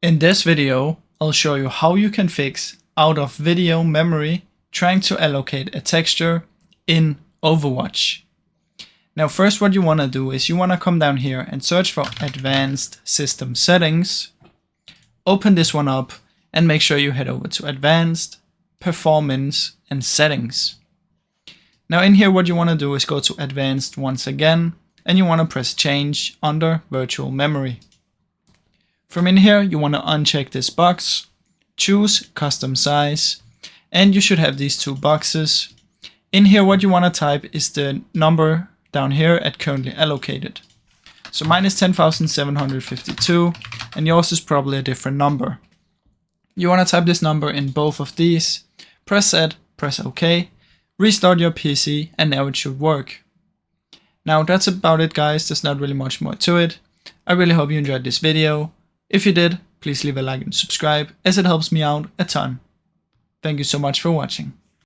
In this video, I'll show you how you can fix out of video memory trying to allocate a texture in Overwatch. Now first what you want to do is you want to come down here and search for Advanced System Settings. Open this one up and make sure you head over to Advanced, Performance and Settings. Now in here what you want to do is go to Advanced once again and you want to press Change under Virtual Memory. From in here you want to uncheck this box, choose Custom Size, and you should have these two boxes. In here what you want to type is the number down here at currently allocated. So mine is 10,752 and yours is probably a different number. You want to type this number in both of these, press Set, press OK, restart your PC, and now it should work. Now that's about it guys, there's not really much more to it. I really hope you enjoyed this video. If you did, please leave a like and subscribe as it helps me out a ton. Thank you so much for watching.